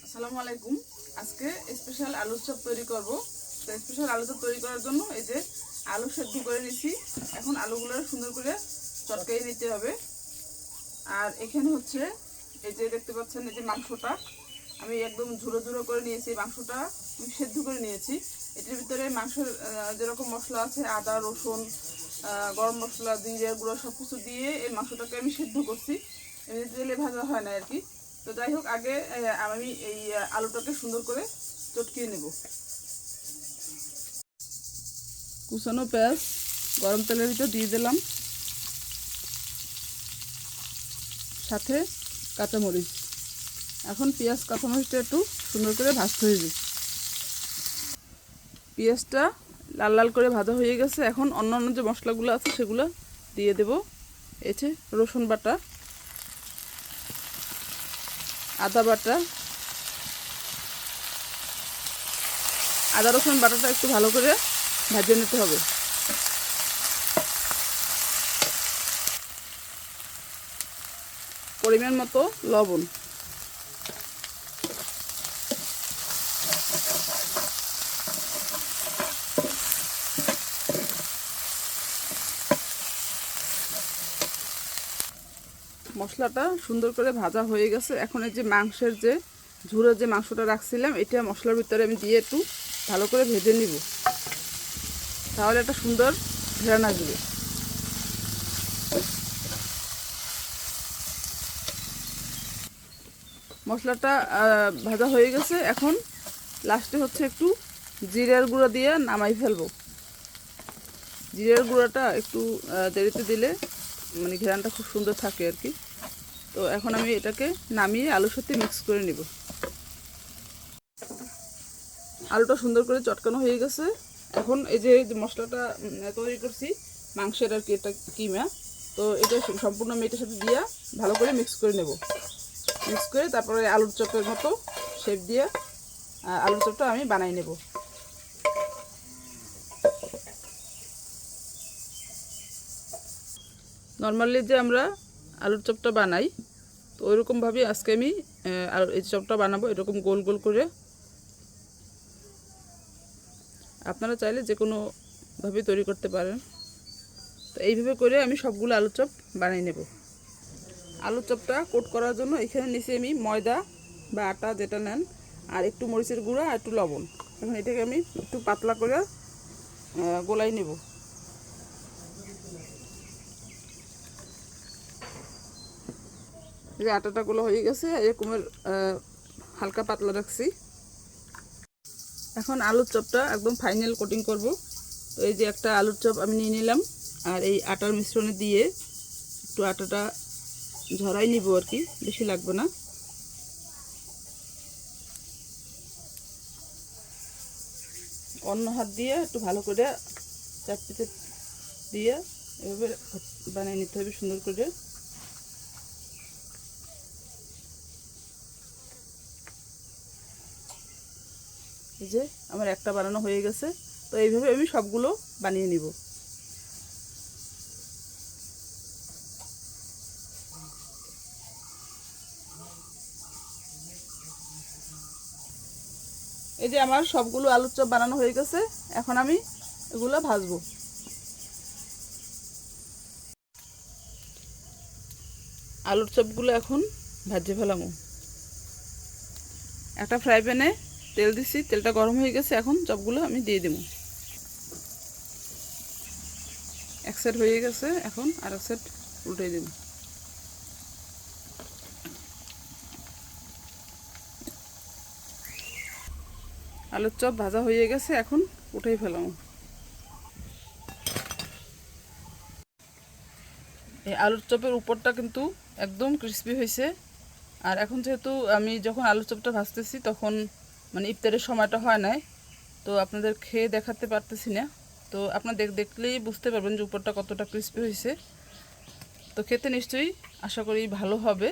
আসসালামু আলাইকুম। আজকে স্পেশাল আলুর চপ তৈরি করব। তো স্পেশাল আলু চপ তৈরি করার জন্য এই যে আলু সেদ্ধ করে নিছি। এখন আলুগুলো সুন্দর করে চটকিয়ে নিতে হবে। আর এখানে হচ্ছে এই যে দেখতে পাচ্ছেন এই যে মাংসটা আমি একদম ঝুরো ঝুরো করে নিয়েছি। মাংসটা আমি সেদ্ধ করে নিয়েছি। এটার ভিতরে মাংসের যেরকম মশলা আছে আদা রসুন গরম মশলা জিরে গুঁড়ো সব কিছু দিয়ে এই মাংসটাকে আমি সেদ্ধ করছি। এমনি তেলে ভাজা হয় না আর কি। তো যাই হোক, আগে আমি এই আলুটাকে সুন্দর করে চটকিয়ে নেব। কুচানো পেঁয়াজ গরম তেলের ভিতর দিয়ে দিলাম, সাথে কাঁচামরিচ। এখন পেঁয়াজ কাঁচামরিচটা একটু সুন্দর করে ভাজতে হবে। পেঁয়াজটা লাল লাল করে ভাজা হয়ে গেছে। এখন অন্যান্য যে মশলাগুলো আছে সেগুলো দিয়ে দেব। এই যে রসুন বাটা, আদা বাটা, আদা রসুন বাটাটা একটু ভালো করে ভেজে নিতে হবে। পরিমাণ মতো লবণ, মশলাটা সুন্দর করে ভাজা হয়ে গেছে। এখন এই যে মাংসের যে ঝুড়ো যে মাংসটা রাখছিলাম এটা মশলার ভিতরে আমি দিয়ে একটু ভালো করে ভেজে নিব, তাহলে একটা সুন্দর ঘ্রাণ আসবে। মশলাটা ভাজা হয়ে গেছে। এখন লাস্টে হচ্ছে একটু জিরার গুঁড়া দিয়ে নামাই ফেলবো। জিরার গুঁড়াটা একটু দেরিতে দিলে মানে ঘ্রাণটা খুব সুন্দর থাকে আর কি। তো এখন আমি এটাকে নামিয়ে আলুর সাথে মিক্স করে নিব। আলুটা সুন্দর করে চটকানো হয়ে গেছে। এখন এই যে মশলাটা তৈরি করছি মাংসের আর কি, এটা কিমা, তো এটা সম্পূর্ণ আমি এটার সাথে দিয়ে ভালো করে মিক্স করে নেব। মিক্স করে তারপরে আলুর চপের মতো শেপ দিয়ে আলুর চপটা আমি বানাই নেব। নর্মালি যে আমরা আলুর চপটা বানাই তো ওইরকমভাবেই আজকে আমি এই চপটা বানাবো, এরকম গোল গোল করে। আপনারা চাইলে যে কোনোভাবেই তৈরি করতে পারেন। তো এইভাবে করে আমি সবগুলো আলুর চপ বানিয়ে নেব। আলুর চপটা কোট করার জন্য এখানে নিচে আমি ময়দা বা আটা যেটা নেন, আর একটু মরিচের গুঁড়া আর একটু লবণ। এখন এটাকে আমি একটু পাতলা করে গোলাই নেব। এই যে আটাটা গোলা হয়ে গেছে, এরকমের হালকা পাতলা রাখছি। এখন আলুর চপটা একদম ফাইনাল কোটিং করব। তো এই যে একটা আলুর চপ আমি নিয়ে নিলাম, আর এই আটার মিশ্রণে দিয়ে একটু আটাটা ঝরাই নিব আর কি, বেশি লাগবে না। অন্য হাত দিয়ে একটু ভালো করে চাপতে দিয়ে এভাবে বানিয়ে নিতে হবে সুন্দর করে। এই যে আমার একটা বানানো হয়ে গেছে। তো এইভাবে আমি সবগুলো বানিয়ে নিব। এই যে আমার সবগুলো আলুর চপ বানানো হয়ে গেছে। এখন আমি এগুলো ভাজবো। আলুর চপগুলো এখন ভাজে ফেলামো। একটা ফ্রাই প্যানে তেল দিছি, তেলটা গরম হয়ে গেছে। এখন চপগুলো আমি দিয়ে দেবো। এক সাইড হয়ে গেছে, এখন আর এক সাইড উল্টে দেব। আলুর চপ ভাজা হয়ে গেছে, এখন উঠেই ফেলাম। এই আলুর চপের উপরটা কিন্তু একদম ক্রিস্পি হয়েছে। আর এখন যেহেতু আমি যখন আলুর চপটা ভাজতেছি তখন মানে ইফতারের সময়টা হয় নাই, তো আপনাদের খেয়ে দেখাতে পারতেছি না। তো আপনাদের দেখলেই বুঝতে পারবেন যে উপরটা কতটা ক্রিস্পি হয়েছে। তো খেতে নিশ্চয়ই আশা করি ভালো হবে।